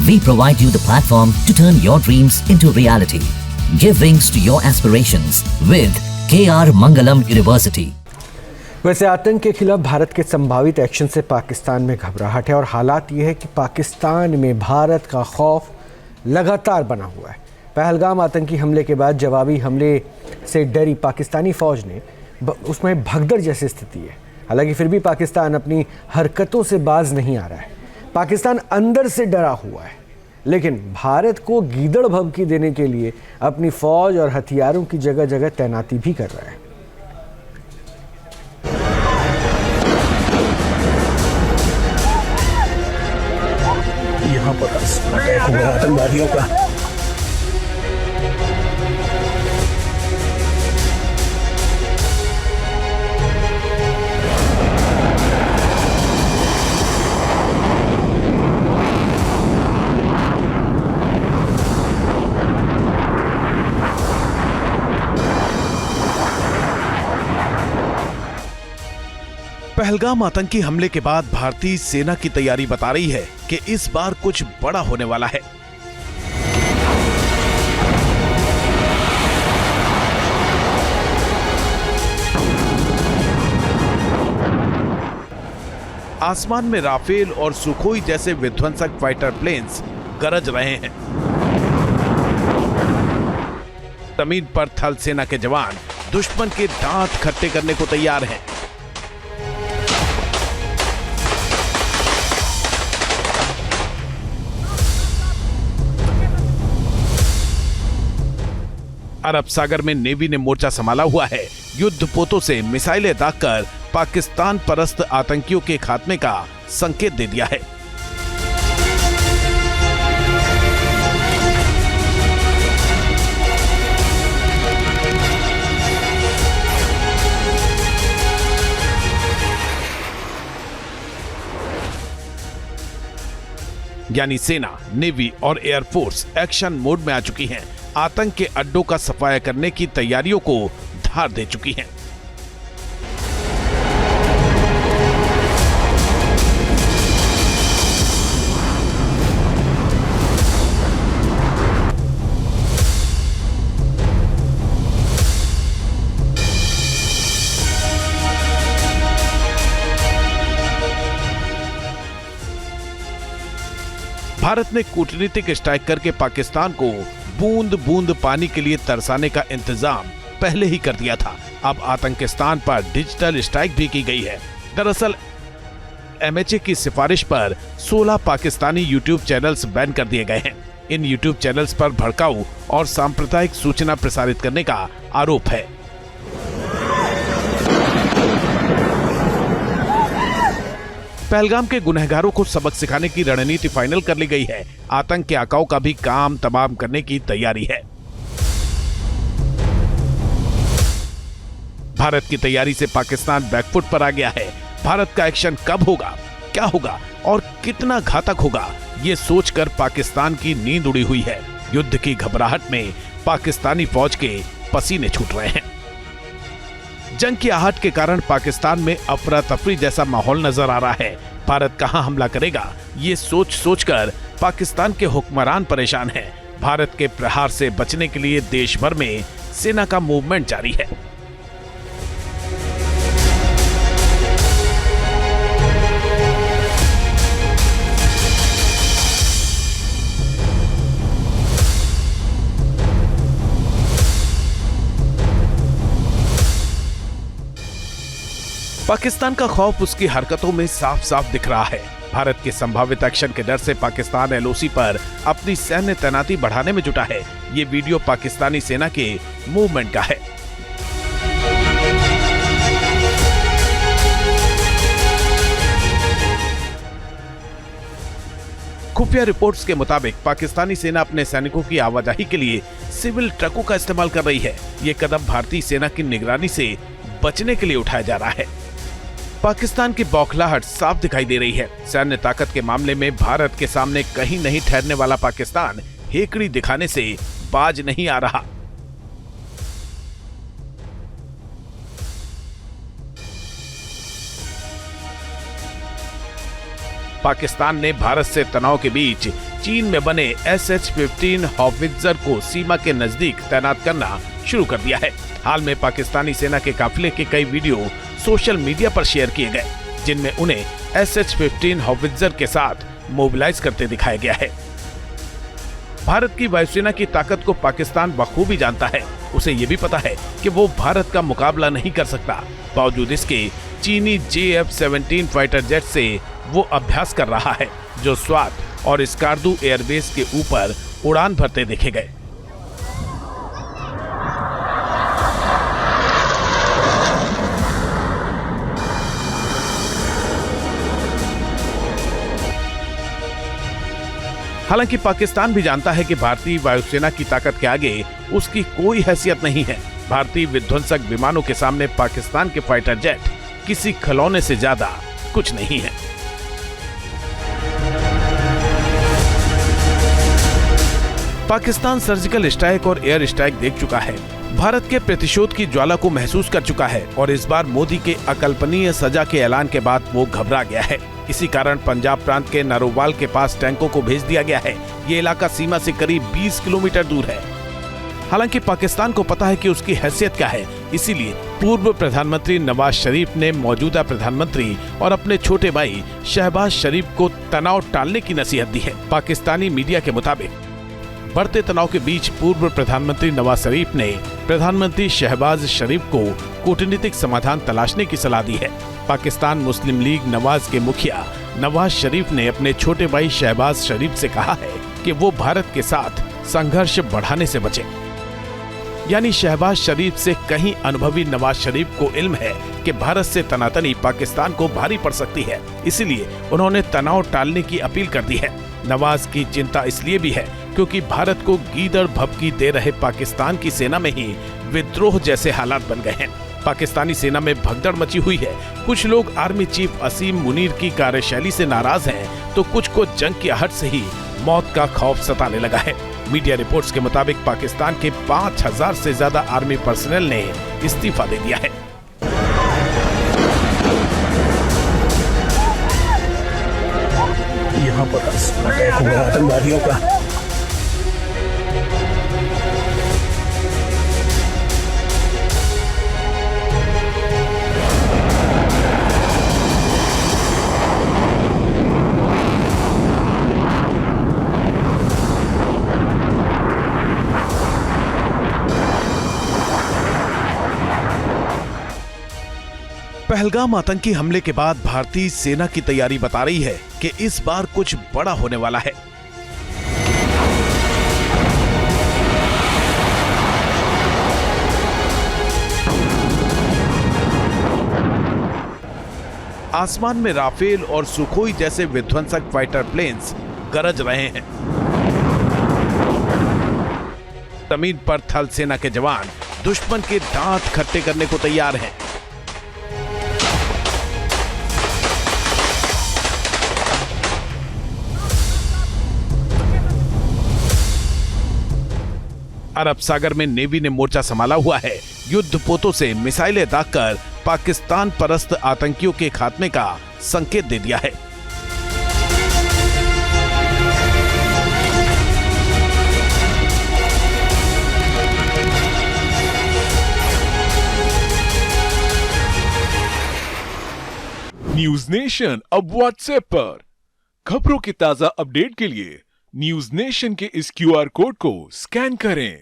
We provide you the platform to turn your dreams into reality. Give wings to your aspirations with KR Mangalam University. वैसे आतंक के खिलाफ भारत के संभावित action से पाकिस्तान में घबराहट है और हालात ये है कि पाकिस्तान में भारत का खौफ लगातार बना हुआ है। पहलगाम आतंकी हमले के बाद जवाबी हमले से डरी पाकिस्तानी फ़ौज ने उसमें भगदड़ जैसी स्थिति है। हालांकि फिर भी पाकिस्तान अपनी हरकतों से बाज नहीं आ रहा है। पाकिस्तान अंदर से डरा हुआ है, लेकिन भारत को गीदड़ भभकी देने के लिए अपनी फ़ौज और हथियारों की जगह जगह तैनाती भी कर रहा है। यहाँ पर अटैक हुआ आतंकवादियों का। पहलगाम आतंकी हमले के बाद भारतीय सेना की तैयारी बता रही है कि इस बार कुछ बड़ा होने वाला है। आसमान में राफेल और सुखोई जैसे विध्वंसक फाइटर प्लेन्स गरज रहे हैं। जमीन पर थल सेना के जवान दुश्मन के दांत खट्टे करने को तैयार हैं। अरब सागर में नेवी ने मोर्चा संभाला हुआ है। युद्ध पोतों से मिसाइलें दागकर पाकिस्तान परस्त आतंकियों के खात्मे का संकेत दे दिया है। यानी सेना, नेवी और एयरफोर्स एक्शन मोड में आ चुकी हैं। आतंक के अड्डों का सफाया करने की तैयारियों को धार दे चुकी हैं। भारत ने कूटनीतिक स्ट्राइक करके पाकिस्तान को बूंद बूंद पानी के लिए तरसाने का इंतजाम पहले ही कर दिया था। अब आतंकिस्तान पर डिजिटल स्ट्राइक भी की गई है। दरअसल एमएचए की सिफारिश पर 16 पाकिस्तानी यूट्यूब चैनल्स बैन कर दिए गए हैं। इन यूट्यूब चैनल्स पर भड़काऊ और सांप्रदायिक सूचना प्रसारित करने का आरोप है। पहलगाम के गुनहगारों को सबक सिखाने की रणनीति फाइनल कर ली गई है। आतंक के आकाओं का भी काम तमाम करने की तैयारी है। भारत की तैयारी से पाकिस्तान बैकफुट पर आ गया है। भारत का एक्शन कब होगा, क्या होगा और कितना घातक होगा, ये सोचकर पाकिस्तान की नींद उड़ी हुई है। युद्ध की घबराहट में पाकिस्तानी फौज के पसीने छूट रहे हैं। जंग की आहट के कारण पाकिस्तान में अफरा तफरी जैसा माहौल नजर आ रहा है। भारत कहां हमला करेगा, ये सोच सोचकर पाकिस्तान के हुक्मरान परेशान हैं। भारत के प्रहार से बचने के लिए देश भर में सेना का मूवमेंट जारी है। पाकिस्तान का खौफ उसकी हरकतों में साफ साफ दिख रहा है। भारत के संभावित एक्शन के डर से पाकिस्तान एलओसी पर अपनी सैन्य तैनाती बढ़ाने में जुटा है। ये वीडियो पाकिस्तानी सेना के मूवमेंट का है। खुफिया रिपोर्ट्स के मुताबिक पाकिस्तानी सेना अपने सैनिकों की आवाजाही के लिए सिविल ट्रकों का इस्तेमाल कर रही है। ये कदम भारतीय सेना की निगरानी से बचने के लिए उठाया जा रहा है। पाकिस्तान की बौखलाहट साफ दिखाई दे रही है। सैन्य ताकत के मामले में भारत के सामने कहीं नहीं ठहरने वाला पाकिस्तान हेकड़ी दिखाने से बाज नहीं आ रहा। पाकिस्तान ने भारत से तनाव के बीच चीन में बने SH-15 हॉवित्जर को सीमा के नजदीक तैनात करना शुरू कर दिया है। हाल में पाकिस्तानी सेना के काफिले के कई वीडियो सोशल मीडिया पर शेयर किए गए, जिनमें उन्हें SH-15 हॉवित्जर के साथ मोबिलाइज करते दिखाया गया है। भारत की वायुसेना की ताकत को पाकिस्तान बखूबी जानता है। उसे ये भी पता है कि वो भारत का मुकाबला नहीं कर सकता। बावजूद इसके चीनी JF-17 फाइटर जेट से वो अभ्यास कर रहा है, जो स्वात और स्कार्दू एयरबेस के ऊपर उड़ान भरते देखे गए। हालांकि पाकिस्तान भी जानता है कि भारतीय वायुसेना की ताकत के आगे उसकी कोई हैसियत नहीं है। भारतीय विध्वंसक विमानों के सामने पाकिस्तान के फाइटर जेट किसी खिलौने से ज्यादा कुछ नहीं है। पाकिस्तान सर्जिकल स्ट्राइक और एयर स्ट्राइक देख चुका है, भारत के प्रतिशोध की ज्वाला को महसूस कर चुका है और इस बार मोदी के अकल्पनीय सजा के ऐलान के बाद वो घबरा गया है। इसी कारण पंजाब प्रांत के नारोवाल के पास टैंकों को भेज दिया गया है। ये इलाका सीमा से करीब 20 किलोमीटर दूर है। हालांकि पाकिस्तान को पता है कि उसकी हैसियत क्या है, इसीलिए पूर्व प्रधानमंत्री नवाज शरीफ ने मौजूदा प्रधानमंत्री और अपने छोटे भाई शहबाज शरीफ को तनाव टालने की नसीहत दी है। पाकिस्तानी मीडिया के मुताबिक बढ़ते तनाव के बीच पूर्व प्रधानमंत्री नवाज शरीफ ने प्रधानमंत्री शहबाज शरीफ को कूटनीतिक समाधान तलाशने की सलाह दी है। पाकिस्तान मुस्लिम लीग नवाज के मुखिया नवाज शरीफ ने अपने छोटे भाई शहबाज शरीफ से कहा है कि वो भारत के साथ संघर्ष बढ़ाने से बचे। यानी शहबाज शरीफ से कहीं अनुभवी नवाज शरीफ को इल्म है कि भारत से तनातनी पाकिस्तान को भारी पड़ सकती है, इसीलिए उन्होंने तनाव टालने की अपील कर दी है। नवाज की चिंता इसलिए भी है क्योंकि भारत को गीदड़ भभकी दे रहे पाकिस्तान की सेना में ही विद्रोह जैसे हालात बन गए हैं। पाकिस्तानी सेना में भगदड़ मची हुई है। कुछ लोग आर्मी चीफ असीम मुनीर की कार्यशैली से नाराज हैं, तो कुछ को जंग की आहट से ही मौत का खौफ सताने लगा है। मीडिया रिपोर्ट्स के मुताबिक पाकिस्तान के 5000 से ज्यादा आर्मी पर्सनल ने इस्तीफा दे दिया है। यहाँ पर अटैक हुआ आतंकवादियों का। पहलगाम आतंकी हमले के बाद भारतीय सेना की तैयारी बता रही है कि इस बार कुछ बड़ा होने वाला है। आसमान में राफेल और सुखोई जैसे विध्वंसक फाइटर प्लेन्स गरज रहे हैं। जमीन पर थल सेना के जवान दुश्मन के दांत खट्टे करने को तैयार हैं। अरब सागर में नेवी ने मोर्चा संभाला हुआ है। युद्ध पोतों से मिसाइलें दागकर पाकिस्तान परस्त आतंकियों के खात्मे का संकेत दे दिया है। न्यूज नेशन अब व्हाट्सएप पर खबरों के ताजा अपडेट के लिए न्यूज नेशन के इस QR कोड को स्कैन करें।